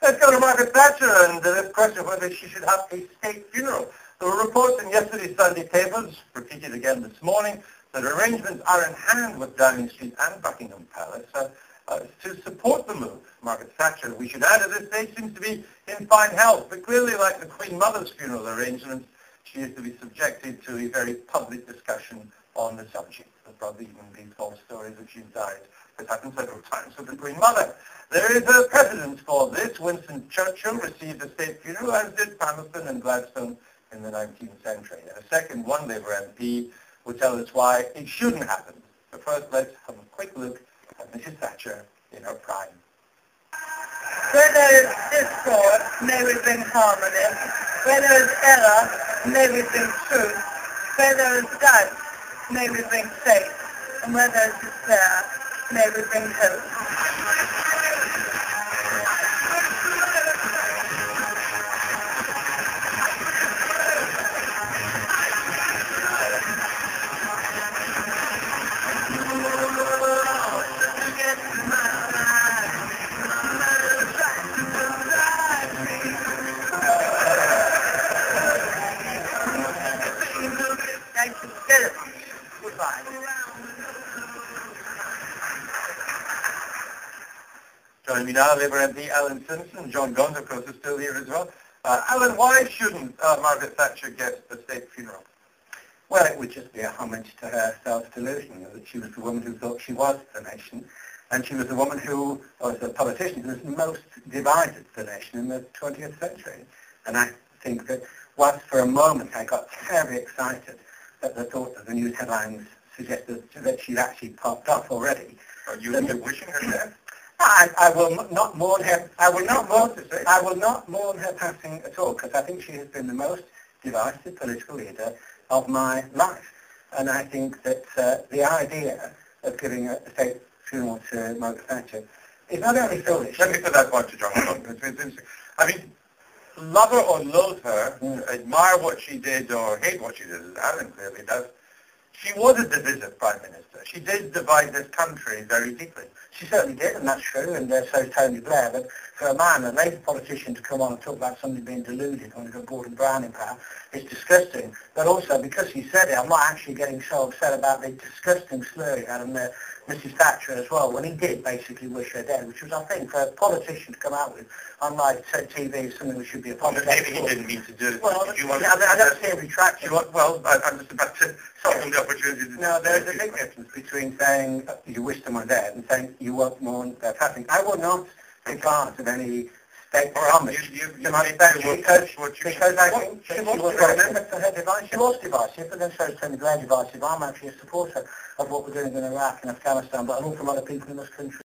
Let's go to Margaret Thatcher and this question of whether she should have a state funeral. There were reports in yesterday's Sunday papers, repeated again this morning, that arrangements are in hand with Downing Street and Buckingham Palace to support the move. Margaret Thatcher, we should add at this stage, seems to be in fine health, but clearly, like the Queen Mother's funeral arrangements, she is to be subjected to a very public discussion on the subject. There'll probably even be false stories that she's died. It's happened several times with the Queen Mother. There is a precedent for this. Winston Churchill received a state funeral, as did Palmerston and Gladstone in the 19th century. And a second One Labour MP will tell us why it shouldn't happen. But first, let's have a quick look at Mrs. Thatcher in her prime. Where there is discord, may we bring harmony. Where there is error, may we bring truth. Where there is doubt, may we bring faith. And where there is despair, may we bring hope. Joining me now, Labour MP Alan Simpson. Jon Gaunt, of course, is still here as well. Alan, why shouldn't Margaret Thatcher get a state funeral? Well, it would just be a homage to her self-delusion, that she was the woman who thought she was the nation, and she was the woman who, or the politician who was most divided the nation in the 20th century. And I think that whilst for a moment I got terribly excited at the thought that the news headlines suggested that she'd actually popped off already. Are you wishing her death? I will not mourn her. I will not mourn her passing at all, because I think she has been the most divisive political leader of my life. And I think that the idea of giving a state funeral to Margaret Thatcher is not only foolish. Let me put that point to Jon Gaunt. I mean, love her or loathe her, admire what she did or hate what she did, as Alan clearly does, she was a divisive Prime Minister. She did divide this country very deeply. She certainly did, and that's true, and so is Tony Blair. But for a man, a Labour politician, to come on and talk about somebody being deluded when he's got Gordon Brown in power is disgusting. But also, because he said it, I'm not actually getting so upset about the disgusting slur he had on Mrs. Thatcher as well, when he did basically wish her dead, which was, I think, for a politician to come out with on live TV is something we should be apologising for. Maybe he didn't mean to do it. Well, I don't see a retraction. Well, I'm just about to soften the opportunity. No, there's a big difference between saying you wish someone dead and saying you won't mourn their passing. I will not be part of any state homage to my Thatcher because I think she was remembered for her divisive. She was divisive, but then so is Tony Blair divisive. I'm actually a supporter of what we're doing in Iraq and Afghanistan, but an awful lot of people in this country